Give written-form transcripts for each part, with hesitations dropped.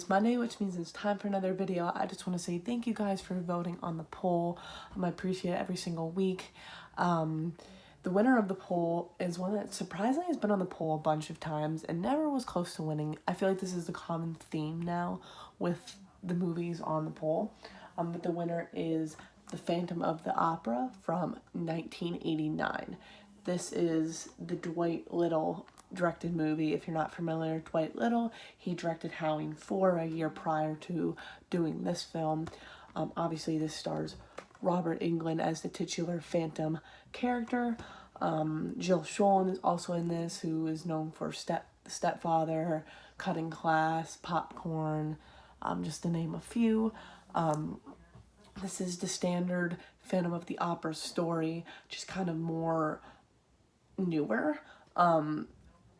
is Monday, which means it's time for another video. I just want to say thank you guys for voting on the poll. I appreciate it every single week. The winner of the poll is one that surprisingly has been on the poll a bunch of times and never was close to winning. I feel like this is the common theme now with the movies on the poll. But the winner is The Phantom of the Opera from 1989. This is the Dwight Little directed movie. If you're not familiar with Dwight Little, he directed Howling 4 a year prior to doing this film. Obviously, this stars Robert Englund as the titular Phantom character. Jill Schoen is also in this, who is known for Stepfather, Cutting Class, Popcorn, just to name a few. This is the standard Phantom of the Opera story, just kind of more newer.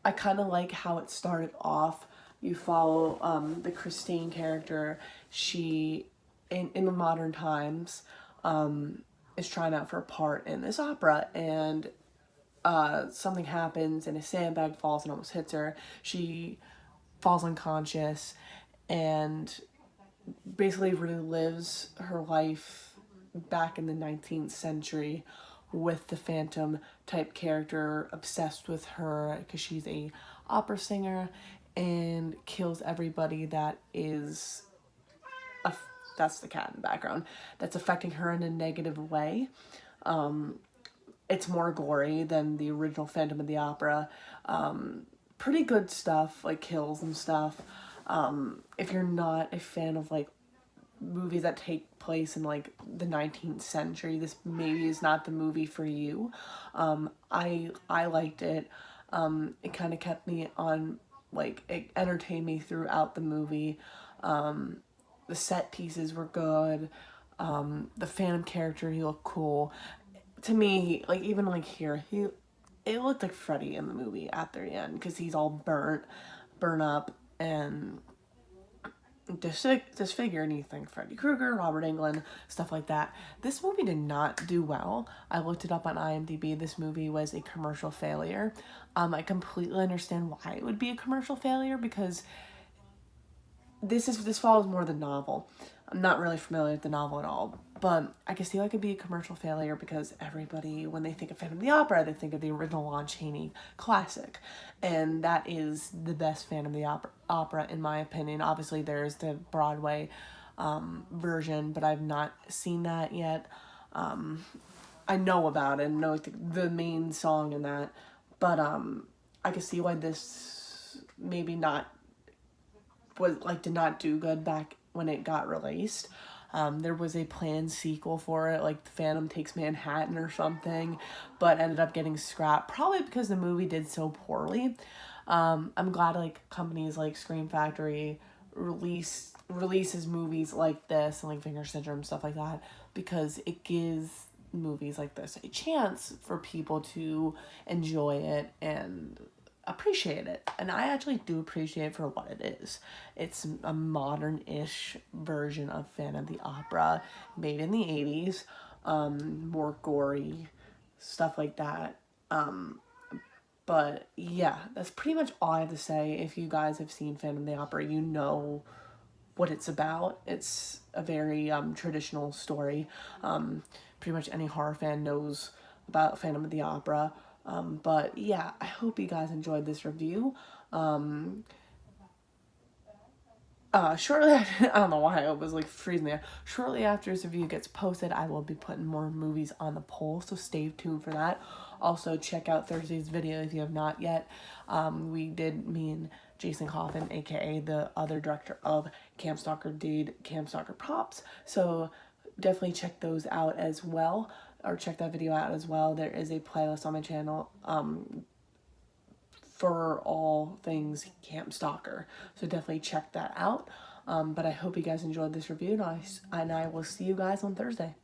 I kind of like how it started off. You follow the Christine character. She, in the modern times, is trying out for a part in this opera, and something happens and a sandbag falls and almost hits her. She falls unconscious and basically relives her life back in the 19th century with the Phantom type character obsessed with her because she's a opera singer, and kills everybody that is that's the cat in the background, that's affecting her in a negative way. It's more gory than the original Phantom of the Opera. Pretty good stuff, like kills and stuff. If you're not a fan of like movies that take place in like the 19th century, this maybe is not the movie for you. I liked it. It kind of kept me on, like, it entertained me throughout the movie. The set pieces were good. The Phantom character, he looked cool. To me, like, even like here, it looked like Freddy in the movie at the end, because he's all burnt up and disfigured, and you think Freddy Krueger, Robert Englund, stuff like that. This movie did not do well. I looked it up on IMDb. This movie was a commercial failure. I completely understand why it would be a commercial failure, because this follows more the novel. I'm not really familiar with the novel at all, but I can see why it could be a commercial failure, because everybody, when they think of Phantom of the Opera, they think of the original Lon Chaney classic, and that is the best Phantom of the Opera in my opinion. Obviously, there's the Broadway version, but I've not seen that yet. I know about it, and know the main song in that, but I can see why this maybe did not do good back when it got released. There was a planned sequel for it, like Phantom Takes Manhattan or something, but ended up getting scrapped, probably because the movie did so poorly. I'm glad like companies like Scream Factory releases movies like this, and like Finger Syndrome, stuff like that, because it gives movies like this a chance for people to enjoy it and appreciate it. And I actually do appreciate it for what it is. It's a modern-ish version of Phantom of the Opera, made in the 80s, more gory, stuff like that. But yeah, that's pretty much all I have to say. If you guys have seen Phantom of the Opera, you know what it's about. It's a very traditional story. Pretty much any horror fan knows about Phantom of the Opera. But yeah, I hope you guys enjoyed this review. Shortly after, I don't know why I was like freezing there. Shortly after this review gets posted, I will be putting more movies on the poll, so stay tuned for that. Also, check out Thursday's video if you have not yet. Me and Jason Coffin, aka the other director of Camp Stalker, did Camp Stalker props, so definitely check those out as well, or check that video out as well. There is a playlist on my channel for all things Camp Stalker, so definitely check that out. But I hope you guys enjoyed this review, and I will see you guys on Thursday.